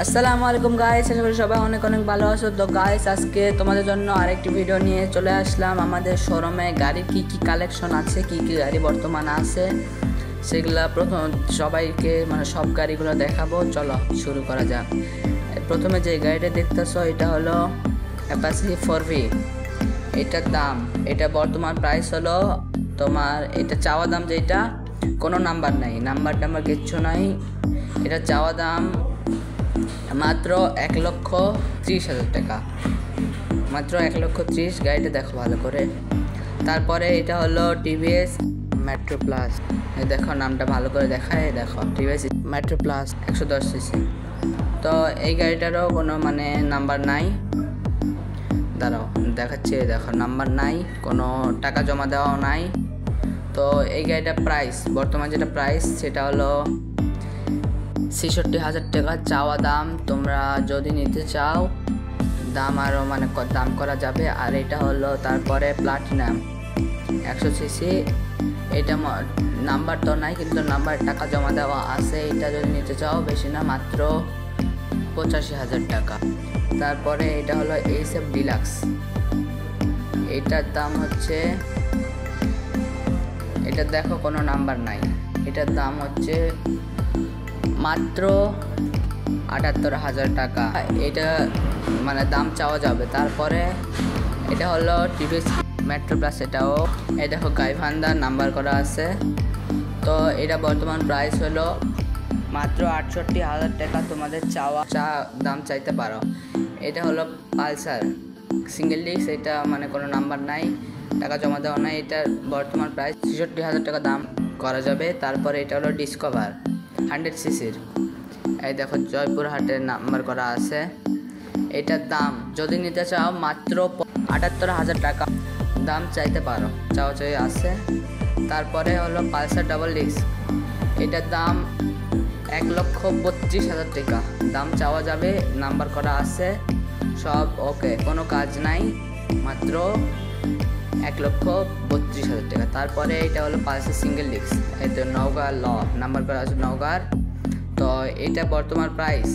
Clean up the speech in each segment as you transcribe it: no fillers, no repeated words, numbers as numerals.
আসসালামু আলাইকুম গাইস, আশা করি সবাই অনেক অনেক ভালো আছো। তো গাইস, আজকে তোমাদের জন্য আরেকটি ভিডিও নিয়ে চলে আসলাম। আমাদের শোরুমে গাড়ির কি কি কালেকশন আছে, কি কি গাড়ি বর্তমানে আছে, সেগুলা প্রথম সবাইকে সব গাড়িগুলো দেখাবো। চলো শুরু করা যাক। প্রথমে যে গাড়িটা দেখতেছো এটা হলো অ্যাপাচি 4V। এটার দাম, এটা বর্তমান প্রাইস হলো তোমার, এটা চাওয়া দাম যেটা, কোনো নাম্বার নাই, নাম্বার কিচ্ছু নাই। এটা চাওয়া দাম মাত্র 1,30,000 টাকা, মাত্র 1,30,000। গাড়িটা দেখো ভালো করে। তারপরে এটা হলো টিভিএস মেট্রো প্লাস। দেখো নামটা ভালো করে দেখায়, দেখো টিভিএস মেট্রো প্লাস 110cc। তো এই গাড়িটারও কোনো নাম্বার নাই, দাঁড়াও দেখাচ্ছি। দেখো নাম্বার নাই, কোনো টাকা জমা দেওয়াও নাই। তো এই গাড়িটার প্রাইস, বর্তমান যেটা প্রাইস সেটা হলো 66,000 টাকা চাওয়া দাম। তোমরা যদি নিতে চাও দাম আরও দাম করা যাবে। আর এটা হলো তারপরে প্লাটিনাম 100cc। এটা নাম্বার তো নাই, কিন্তু নাম্বার টাকা জমা দেওয়া আছে। এটা যদি নিতে চাও বেশি না, মাত্র 85,000 টাকা। তারপরে এটা হলো SF ডিলাক্স। এটার দাম হচ্ছে, এটা দেখো কোনো নাম্বার নাই, এটার দাম হচ্ছে মাত্র 78,000 টাকা। এটা দাম চাওয়া যাবে। তারপরে এটা হলো টিভিএস মেট্রো প্লাস, এটাও এই দেখো গাইভান্দার নাম্বার করা আছে। তো এটা বর্তমান প্রাইস হলো মাত্র 68,000 টাকা। তোমাদের দাম চাইতে পারো। এটা হলো পালসার সিঙ্গেল ডিস্ক, এটা কোনো নাম্বার নাই, টাকা জমা দেওয়া নাই। এটার বর্তমান প্রাইস 66,000 টাকা দাম করা যাবে। তারপরে এটা হলো ডিসকভার 100cc। এই দেখো জয়পুরহাটের নাম্বার করা আছে। এটার দাম যদি নিতে চাও মাত্র 78,000 টাকা দাম চাইতে পারো, চাওয়া আছে। তারপরে হলো পালসার ডাবল ডিস্ক। এটার দাম 1,32,000 টাকা দাম চাওয়া যাবে, নাম্বার করা আছে, সব ওকে, কোনো কাজ নাই, মাত্র 1,32,000 টাকা। তারপরে এটা হলো পালসার সিঙ্গেল ডিস্ক, এই তো নওগাঁ নাম্বার করা আছে নওগাঁর। তো এটা বর্তমান প্রাইস,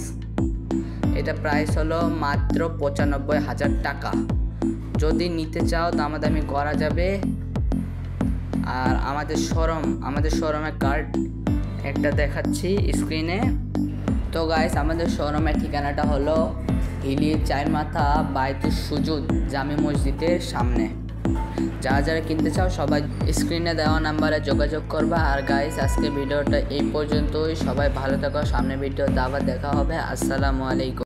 এটা প্রাইস হলো মাত্র 95,000 টাকা। যদি নিতে চাও দামাদামি করা যাবে। আর আমাদের শোরুমের কার্ড একটা দেখাচ্ছি স্ক্রিনে। তো গাইস, আমাদের শোরুমের ঠিকানাটা হলো হিলি চাইরমাথা বাইতুস সুজুদ জামে মসজিদের সামনে। যারা কিনতে চাও সবাই স্ক্রিনে দেওয়া নাম্বারে যোগাযোগ করবা। আর গাইস, আজকে ভিডিওটা এই পর্যন্তই। সবাই ভালো থাকো, সামনে ভিডিওতে আবার দেখা হবে। আসসালামু আলাইকুম।